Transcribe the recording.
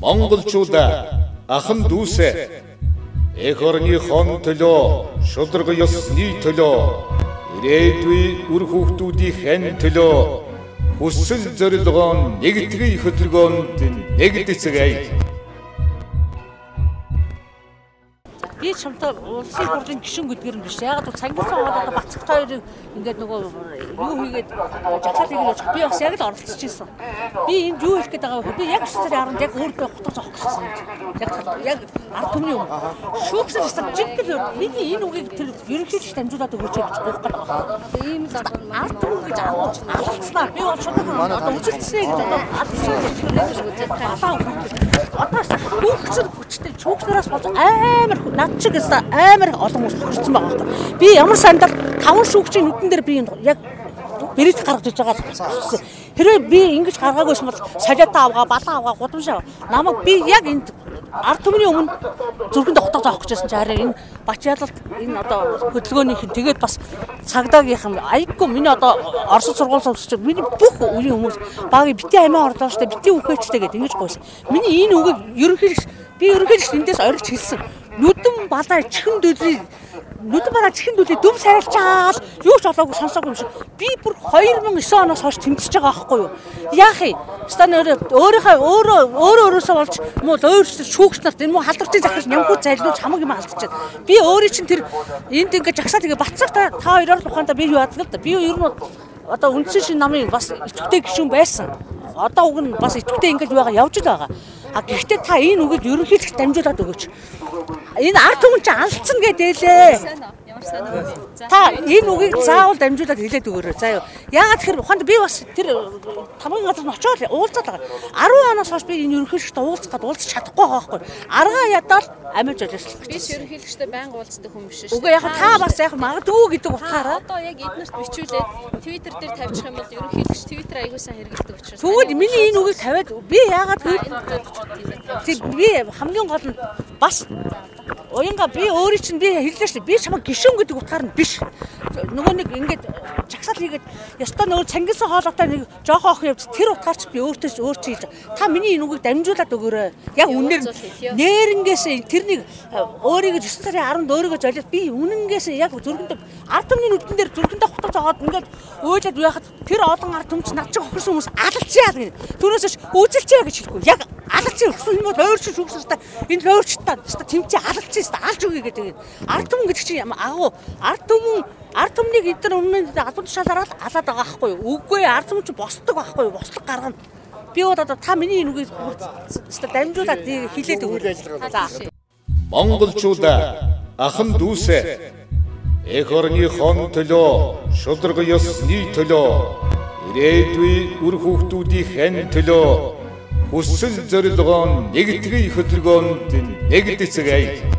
Монголчуудаа ахан дүүсээ эх орныхон төлөө шударга ёсны төлөө ирээдүйн үр хүүхдүүдийн төлөө хүсэл зорилгоо нэгтгэе хөдөлгөөнд нэгдэцгээе. Би чамтай улсын хурлын гишүүн гэдгээр нь биш. Ягаад гэвэл Цангис хаан одоо Бацагт хоёрыг ингээд нөгөө юу хийгээд жагсаал хийгээд би бас яг л оролцож ирсэн. Би энд юу хэлэх гээд байгаа вэ? Би яг 9 сарын 10-нд яг өөртөө хутгаж авах гэсэн. Яг ард түмний юм. Шүүгсэл жиггэл миний энэ үгийг тэр ерөнхийлөгч дамжуулаад өгөөч гэж гуйх гээд байгаа. Ийм л ард түмэн гэж авалцнаа. Би бол шууд одоо үжилтсэй гэж одоо алдсан гэж одоо хүүхдүүд хүчтэй чүүгснээс болж амар над чиг амар олон хүмүүс хөрсөн байгаа юм. Би ямар сандал 5 шүүгчийн нүдэн дээр би яг бэрэг гаргаж иж байгаа. Хэрвээ би ингэж гаргаагүйсэн бол солиотой авгаа, балан авгаа, гудамж аваа. Намайг би яг энд ард түмний өмнө зүрхэндээ хутгаж авах гэжсэн чи харин энэ Бачаалалд энэ одоо хөдөлгөөнийх нь тэгээд бас цагдаагийнхан аяггүй миний одоо Орос сургууль сонсч миний бүх үеийн хүмүүс багы бити амиа орлоо штэ бити үхээчтэй гэдэг ингэж гойсон. Миний энэ үгийг ерөнхийлөгч эндээс орилж хэлсэн. Нүдэн балаа чихэн дөлий дүм сайрчаал юу ч олоогүй сонсоогүй юм шиг. Би бүр 2009 оноос хойш тэмцэж байгаа байхгүй юу? Яах юм? Стан өөрөөсөө болж муу өөрчлөлт шүүгч нарт энэ муу халдвартын захирч нямхуу зайлуулж хамаг юм алдчихад. Би өөрөө чинь тэр энд ингээд жагсаал тэгээ Бацагт та хоёроор ухаандаа би юу яадаг л да. Би ер нь одоо үндсэн шин намын бас итвэхтэй гишүүн байсан. Одоо уг нь бас итвэхтэй ингээд байгаа явж л байгаа. А гэхдээ та энэ үгийг ерөнхийлөгч дамжуулаад өгөөч. Энэ ард түмэн чи алдсан гэдээлээ. Та энэ үгийг заавал дамжуулаад хэлээд өгөөрэй. За юу. Яагаад тэгэхээр ухаанд би бас тэр тамгын газар нь очиод уулзаад байгаа. 10 оноос хойш би энэ ерөнхийлөгчтэй уулзах чадахгүй байгаа байхгүй. Аргаа ядаад амиж ажиллах гэж. Би ерөнхийлөгчтэй байнга уулздаг хүн биш шүү. Үгүй яг та бас яг магадгүй гэдэг утгаараа одоо яг эднэрт бичүүлээд Twitter дээр тавьчих юм бол ерөнхийлөгч Twitter аягүй сайн хэрэглэдэг учраас. Тэгвэл миний энэ үгийг тавиад би яагаад би хамгийн гол нь бас уянга би өөрөө чинь би хэллээ шүү. Би чамаа гишүүн гэдэг утгаар нь биш. Нөгөө нэг ингээд жагсаал хийгээд ёстой нөгөө Цангис хоолойтой нэг жоохоо ох явж тэр утгаар чи би өөртөө хийж. Та миний энэ үгийг дамжуулаад өгөөрэй. Яг үнээр нээрэнгээс тэрнийг өөрийгөө 9 сарын 10-нд өөрийгөө золиод би үнэнгээс яг зүрхэндээ ард түмний нүдэн дээр зүрхэндээ хутгаж аваад ингээд өөлөд яхад тэр олон ард түмч над чиг охирсон хүмүүс алалцъя гэх. Түүнээс үзэлцъя гэж хэлэхгүй. Яг алалцъя өгсөн юм бол өөрчлөж шүүгсэртэ энэ өөрчлөлтөд тэмцээ алалцъя алж өгье гэдэг. Ард түмэн гэдэг чинь агуу ард түмнийг эдгээр өмнө албан тушаалаар алаад байгаа байхгүй юу? Үгүй ард түмэн чинь босдог байхгүй юу? Бослог гаргана. Би одоо та миний энэ үгийг дамжуулаад хэлээд өгөөрэй. За. Монголчуудаа ахан дүүсээ эх орныхон төлөө шударга ёсны төлөө ирээдүйн үр хүүхдүүдийн төлөө хүсэл зорилгоо нэгтгэе хөдөлгөөнд нэгдэцгээе.